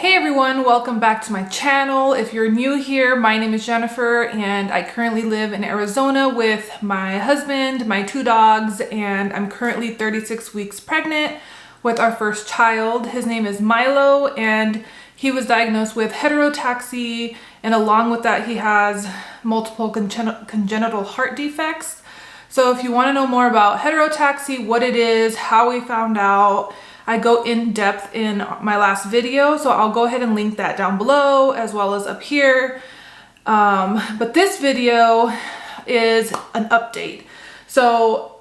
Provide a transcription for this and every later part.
Hey everyone, welcome back to my channel. If you're new here, my name is Jennifer and I currently live in Arizona with my husband, my 2 dogs, and I'm currently 36 weeks pregnant with our first child. His name is Milo and he was diagnosed with heterotaxy, and along with that he has multiple congenital heart defects. So if you want to know more about heterotaxy, what it is, how we found out, I go in depth in my last video, so I'll go ahead and link that down below as well as up here. But this video is an update. So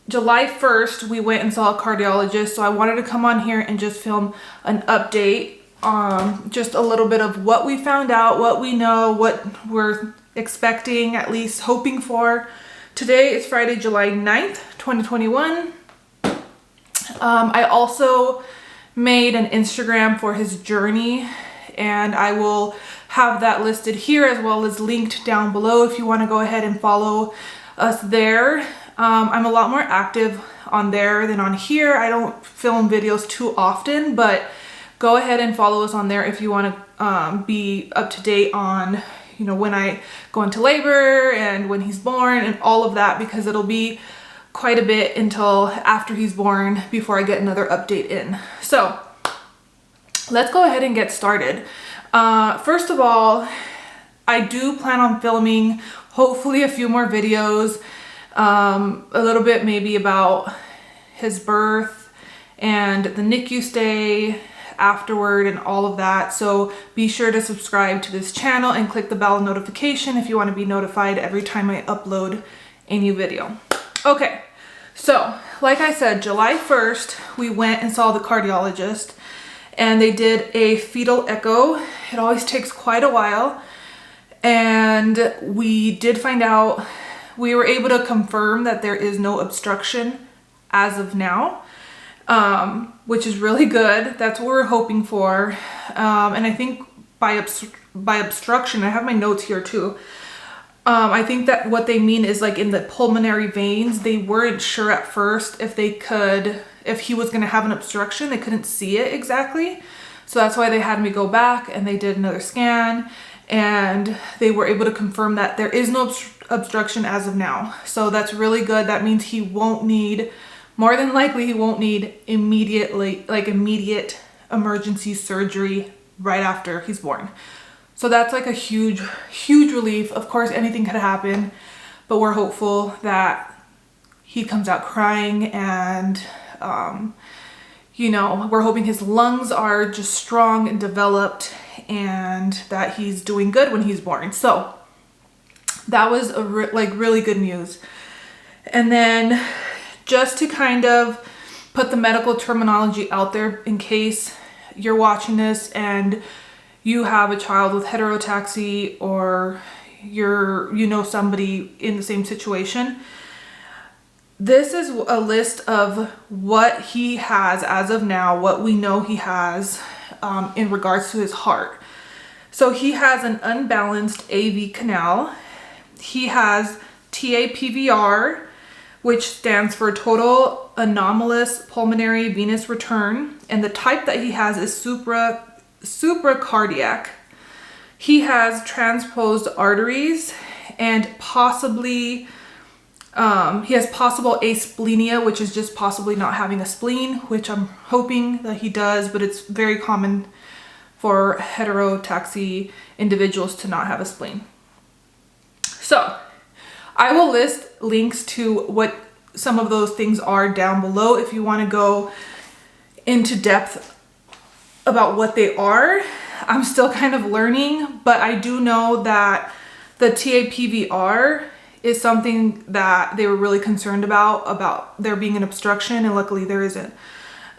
July 1st, we went and saw a cardiologist, so I wanted to come on here and just film an update, just a little bit of what we found out, what we know, what we're expecting, at least hoping for. Today is Friday, July 9th, 2021. I also made an Instagram for his journey, and I will have that listed here as well as linked down below if you want to go ahead and follow us there. I'm a lot more active on there than on here. I don't film videos too often, but go ahead and follow us on there if you want to be up to date on, you know, when I go into labor and when he's born and all of that, because it'll be quite a bit until after he's born before I get another update in. So let's go ahead and get started. First of all, I do plan on filming hopefully a few more videos, a little bit maybe about his birth and the NICU stay afterward and all of that. So be sure to subscribe to this channel and click the bell notification if you want to be notified every time I upload a new video. Okay, so like I said, July 1st, we went and saw the cardiologist and they did a fetal echo. It always takes quite a while. And we did find out, we were able to confirm that there is no obstruction as of now, which is really good. That's what we're hoping for. And I think by obstruction, I have my notes here too. I think that what they mean is like in the pulmonary veins. They weren't sure at first if he was going to have an obstruction. They couldn't see it exactly. So that's why they had me go back and they did another scan and they were able to confirm that there is no obstruction as of now. So that's really good. That means he won't need, more than likely he won't need immediate emergency surgery right after he's born. So that's like a huge, huge relief. Of course, anything could happen, but we're hopeful that he comes out crying and, you know, we're hoping his lungs are just strong and developed and that he's doing good when he's born. So that was really good news. And then just to kind of put the medical terminology out there in case you're watching this and you have a child with heterotaxy or you know somebody in the same situation. This is a list of what he has as of now, what we know he has in regards to his heart. So he has an unbalanced AV canal. He has TAPVR, which stands for total anomalous pulmonary venous return, and the type that he has is supracardiac. He has transposed arteries and possibly he has possible asplenia, which is just possibly not having a spleen, which I'm hoping that he does, but it's very common for heterotaxy individuals to not have a spleen. So I will list links to what some of those things are down below if you want to go into depth about what they are. I'm still kind of learning, but I do know that the TAPVR is something that they were really concerned about there being an obstruction, and luckily there isn't.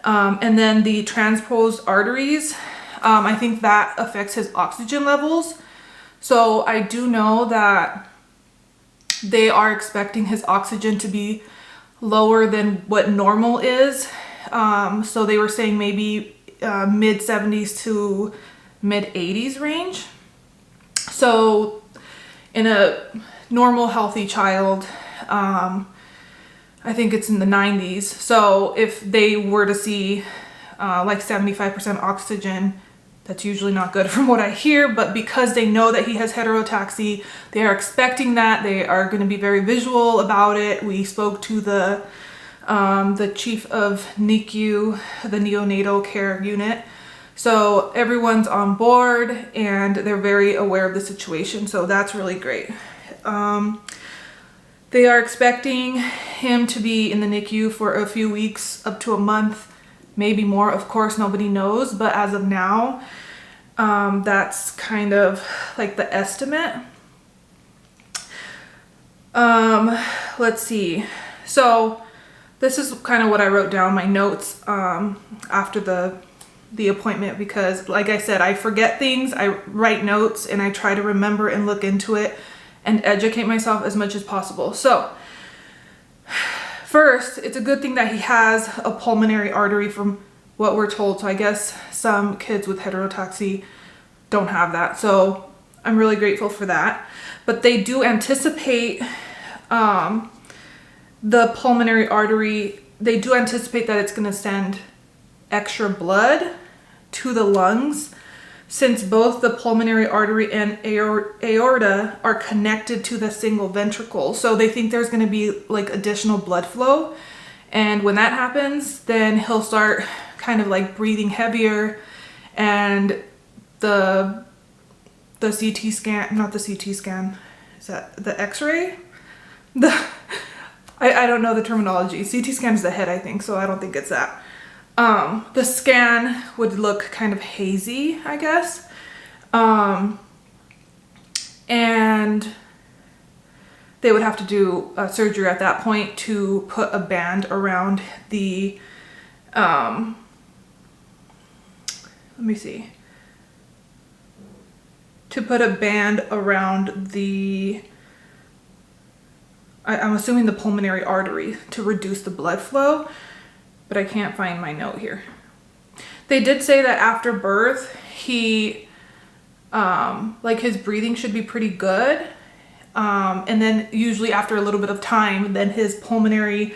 And then the transposed arteries, I think that affects his oxygen levels. So I do know that they are expecting his oxygen to be lower than what normal is. So they were saying maybe mid 70s to mid 80s range. So in a normal healthy child, I think it's in the 90s. So if they were to see like 75% oxygen. That's usually not good from what I hear, but because they know that he has heterotaxy, they are expecting that. They are going to be very visual about it. We spoke to the chief of NICU, the neonatal care unit. So everyone's on board and they're very aware of the situation. So that's really great. They are expecting him to be in the NICU for a few weeks, up to a month, maybe more. Of course, nobody knows, but as of now, that's kind of like the estimate. Let's see. So this is kind of what I wrote down, my notes, after the appointment, because like I said, I forget things. I write notes and I try to remember and look into it and educate myself as much as possible. So first, it's a good thing that he has a pulmonary artery from what we're told. So I guess some kids with heterotaxy don't have that. So I'm really grateful for that. But they do anticipate the pulmonary artery, they do anticipate that it's going to send extra blood to the lungs, since both the pulmonary artery and aorta are connected to the single ventricle. So they think there's going to be like additional blood flow. And when that happens, then he'll start kind of like breathing heavier, and the CT scan, not the CT scan, is that the X-ray? I don't know the terminology. CT scan is the head, I think, so I don't think it's that. The scan would look kind of hazy, I guess. And they would have to do a surgery at that point to put a band around the, let me see. To put a band around the, I'm assuming the pulmonary artery, to reduce the blood flow, but I can't find my note here. They did say that after birth, he, like his breathing should be pretty good. And then usually after a little bit of time, then his pulmonary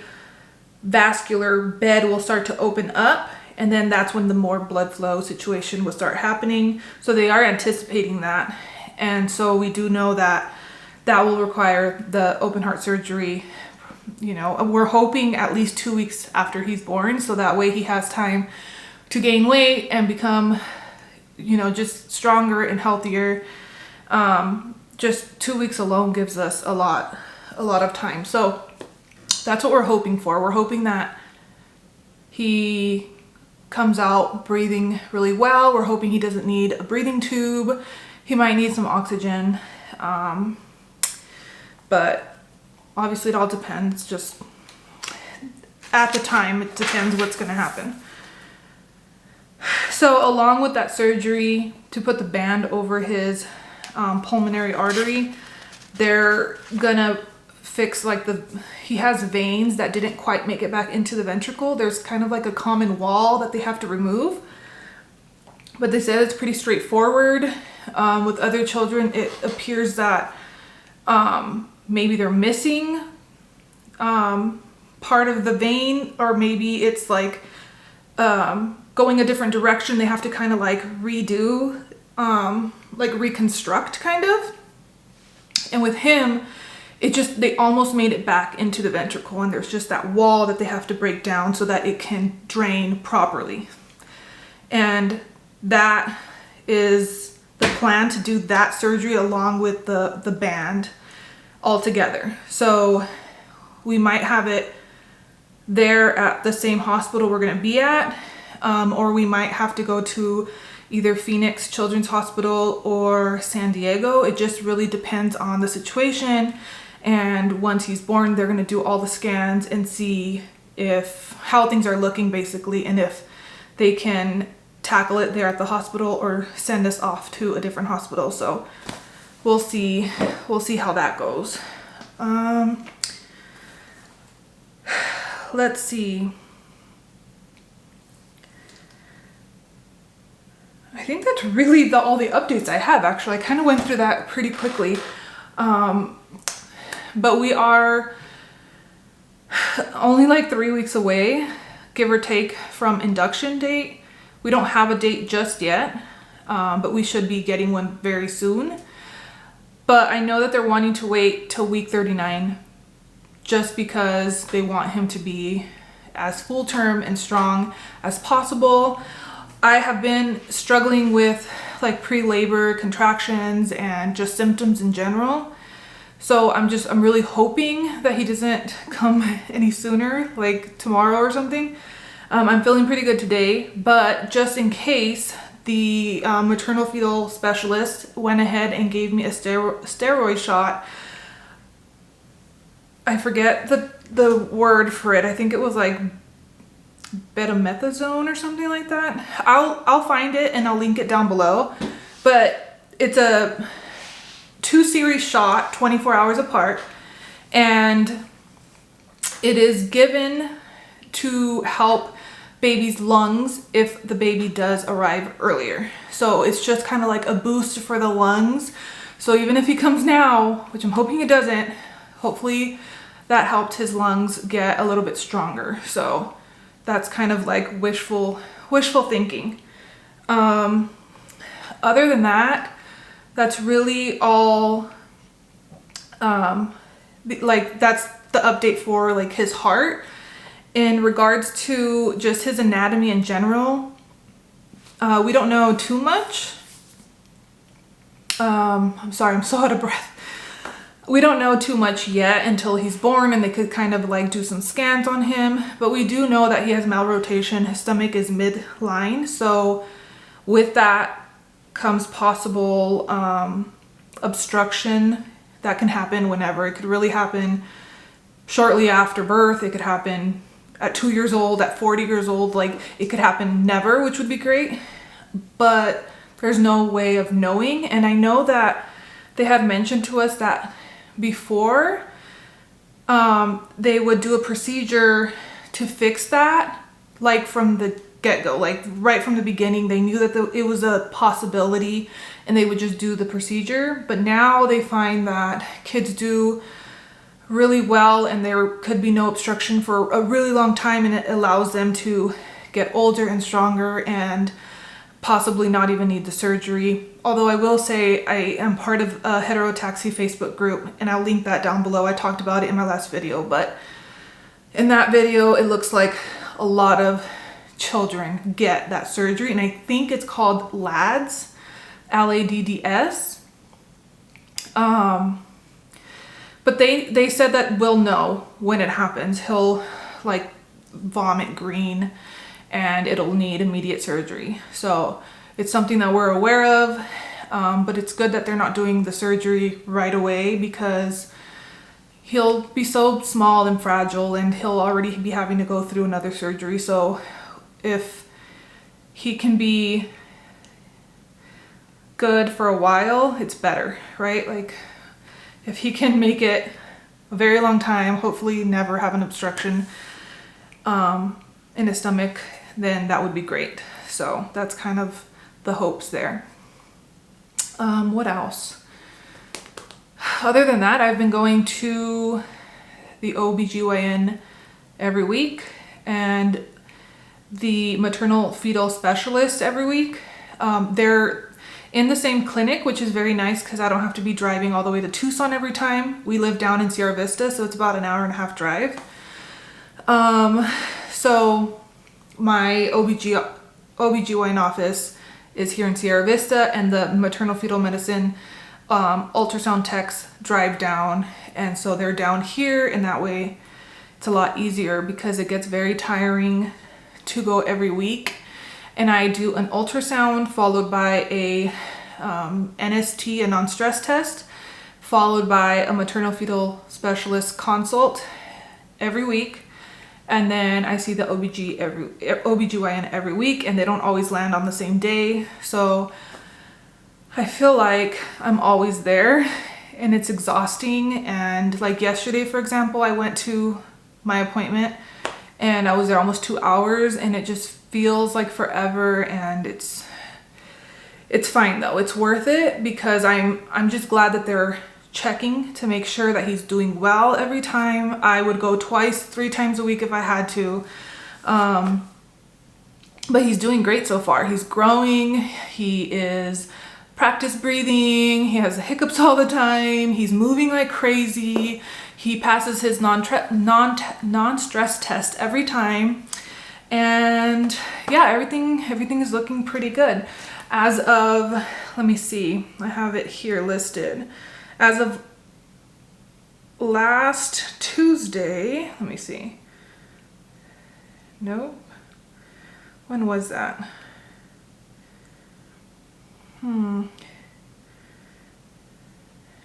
vascular bed will start to open up. And then that's when the more blood flow situation will start happening. So they are anticipating that. And so we do know that that will require the open heart surgery. You know, we're hoping at least 2 weeks after he's born, so that way he has time to gain weight and become, you know, just stronger and healthier. Just 2 weeks alone gives us a lot of time. So that's what we're hoping for. We're hoping that he comes out breathing really well. We're hoping he doesn't need a breathing tube. He might need some oxygen. But obviously it all depends. Just at the time, it depends what's going to happen. So along with that surgery to put the band over his pulmonary artery, they're gonna fix like he has veins that didn't quite make it back into the ventricle. There's kind of like a common wall that they have to remove, but they said it's pretty straightforward. With other children, it appears that maybe they're missing part of the vein, or maybe it's like going a different direction. They have to kind of like redo, like reconstruct kind of. And with him, they almost made it back into the ventricle, and there's just that wall that they have to break down so that it can drain properly. And that is the plan, to do that surgery along with the band all together. So we might have it there at the same hospital we're going to be at, or we might have to go to either Phoenix Children's Hospital or San Diego. It just really depends on the situation. And once he's born, they're going to do all the scans and see how things are looking, basically, and if they can tackle it there at the hospital or send us off to a different hospital. So we'll see how that goes. Let's see. I think that's really all the updates I have, actually. I kind of went through that pretty quickly. But we are only like 3 weeks away give or take from induction date. We don't have a date just yet, but we should be getting one very soon. But I know that they're wanting to wait till week 39 just because they want him to be as full term and strong as possible. I have been struggling with like pre-labor contractions and just symptoms in general. So I'm really hoping that he doesn't come any sooner, like tomorrow or something. I'm feeling pretty good today, but just in case, the maternal fetal specialist went ahead and gave me a steroid shot. I forget the word for it. I think it was like betamethasone or something like that. I'll find it and I'll link it down below. But it's a 2-series shot, 24 hours apart, and it is given to help baby's lungs if the baby does arrive earlier. So it's just kind of like a boost for the lungs. So even if he comes now, which I'm hoping he doesn't, hopefully that helped his lungs get a little bit stronger. So that's kind of like wishful thinking. Other than that, that's really all, like that's the update for like his heart. In regards to just his anatomy in general, we don't know too much. I'm sorry, I'm so out of breath. We don't know too much yet until he's born and they could kind of like do some scans on him. But we do know that he has malrotation. His stomach is midline. So with that comes possible obstruction that can happen whenever. It could really happen shortly after birth. It could happen at 2 years old, at 40 years old. Like it could happen never, which would be great. But there's no way of knowing. And I know that they had mentioned to us that before they would do a procedure to fix that, like from the get-go, like right from the beginning. They knew that it was a possibility and they would just do the procedure. But now they find that kids do really well and there could be no obstruction for a really long time, and it allows them to get older and stronger and possibly not even need the surgery. Although I will say I am part of a Heterotaxy Facebook group, and I'll link that down below. I talked about it in my last video, but in that video it looks like a lot of children get that surgery, and I think it's called LADS, LADDS. But they said that we'll know when it happens. He'll like vomit green and it'll need immediate surgery. So it's something that we're aware of, but it's good that they're not doing the surgery right away because he'll be so small and fragile and he'll already be having to go through another surgery. So if he can be good for a while, it's better, right? Like if he can make it a very long time, hopefully never have an obstruction in his stomach, then that would be great. So that's kind of the hopes there. What else? Other than that, I've been going to the OBGYN every week and the maternal fetal specialist every week. They're in the same clinic, which is very nice because I don't have to be driving all the way to Tucson every time. We live down in Sierra Vista, so it's about an hour and a half drive. So my OBGYN office is here in Sierra Vista, and the maternal fetal medicine ultrasound techs drive down, and so they're down here, and that way it's a lot easier because it gets very tiring to go every week. And I do an ultrasound followed by a NST, a non-stress test, followed by a maternal fetal specialist consult every week. And then I see the OBGYN every week, and they don't always land on the same day. So I feel like I'm always there and it's exhausting. And like yesterday, for example, I went to my appointment and I was there almost 2 hours, and it just feels like forever. And it's fine though. It's worth it because I'm just glad that they're checking to make sure that he's doing well every time. I would go 2-3 times a week if I had to. But he's doing great so far. He's growing. He is practice breathing. He has the hiccups all the time. He's moving like crazy. He passes his non-stress test every time. And yeah, everything is looking pretty good. As of, let me see, I have it here listed. As of last Tuesday, let me see. Nope. When was that?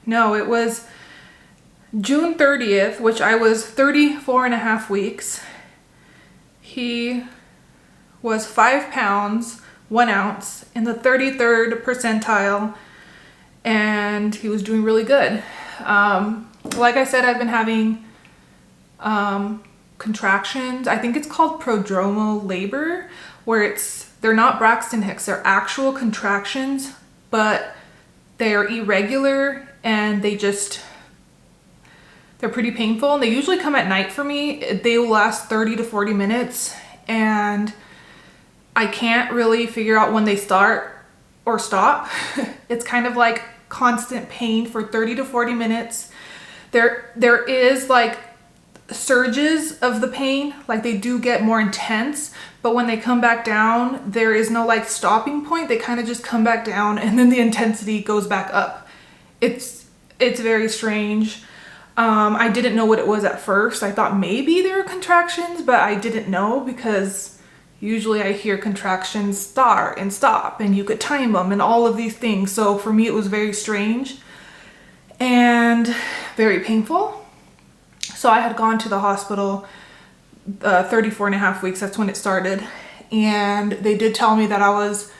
No, it was June 30th, which I was 34.5 weeks. He was 5 pounds, 1 ounce in the 33rd percentile, and he was doing really good. Like I said, I've been having contractions. I think it's called prodromal labor, where they're not Braxton Hicks, they're actual contractions, but they're irregular and they're pretty painful, and they usually come at night for me. They will last 30 to 40 minutes, and I can't really figure out when they start or stop. It's kind of like constant pain for 30 to 40 minutes. There is like surges of the pain, like they do get more intense, but when they come back down, there is no like stopping point. They kind of just come back down, and then the intensity goes back up. It's very strange. I didn't know what it was at first. I thought maybe there were contractions, but I didn't know, because usually I hear contractions start and stop, and you could time them and all of these things. So for me, it was very strange and very painful. So I had gone to the hospital 34.5 weeks. That's when it started. And they did tell me that I was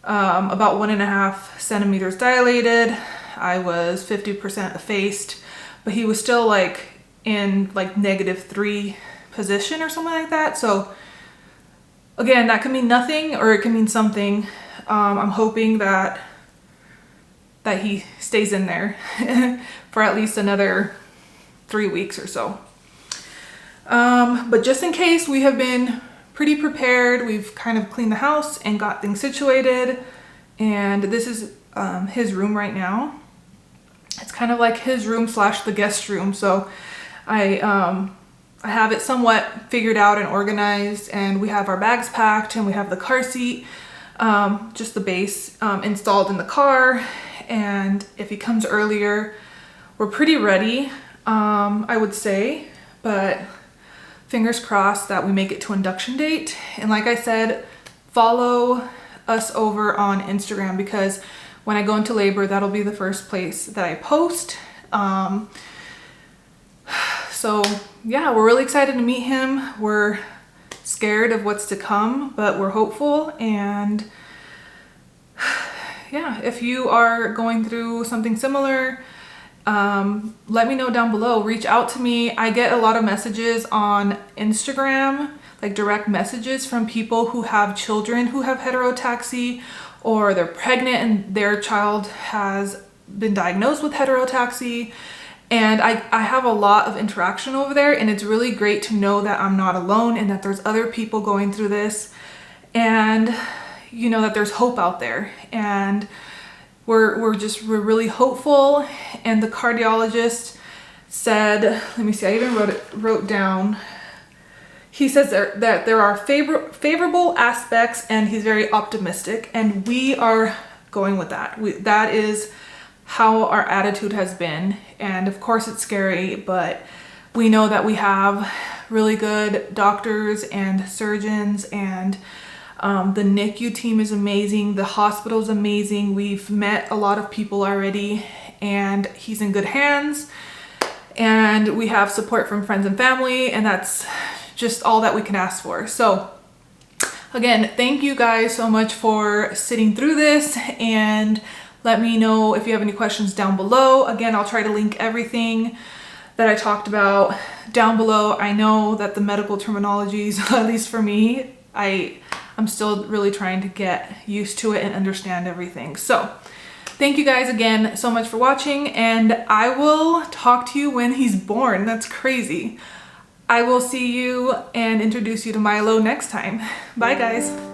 about 1.5 centimeters dilated. I was 50% effaced, but he was still like in like -3 position or something like that. So again, that could mean nothing or it can mean something. I'm hoping that he stays in there for at least another 3 weeks or so. But just in case, we have been pretty prepared. We've kind of cleaned the house and got things situated. And this is his room right now. It's kind of like his room / the guest room. So I have it somewhat figured out and organized, and we have our bags packed, and we have the car seat, just the base, installed in the car. And if he comes earlier, we're pretty ready, I would say, but fingers crossed that we make it to induction date. And like I said, follow us over on Instagram, because when I go into labor, that'll be the first place that I post. So yeah, we're really excited to meet him. We're scared of what's to come, but we're hopeful. And yeah, if you are going through something similar, let me know down below. Reach out to me. I get a lot of messages on Instagram, like direct messages from people who have children who have heterotaxy, or they're pregnant and their child has been diagnosed with heterotaxy. And I have a lot of interaction over there, and it's really great to know that I'm not alone and that there's other people going through this, and you know that there's hope out there. And we're really hopeful. And the cardiologist said, let me see, I even wrote down, he says that there are favorable aspects, and he's very optimistic, and we are going with that. That is how our attitude has been. And of course it's scary, but we know that we have really good doctors and surgeons, and the NICU team is amazing. The hospital is amazing. We've met a lot of people already, and he's in good hands, and we have support from friends and family, and that's just all that we can ask for. So again, thank you guys so much for sitting through this, and let me know if you have any questions down below. Again, I'll try to link everything that I talked about down below. I know that the medical terminologies, at least for me, I'm still really trying to get used to it and understand everything. So thank you guys again so much for watching, and I will talk to you when he's born. That's crazy. I will see you and introduce you to Milo next time. Bye guys.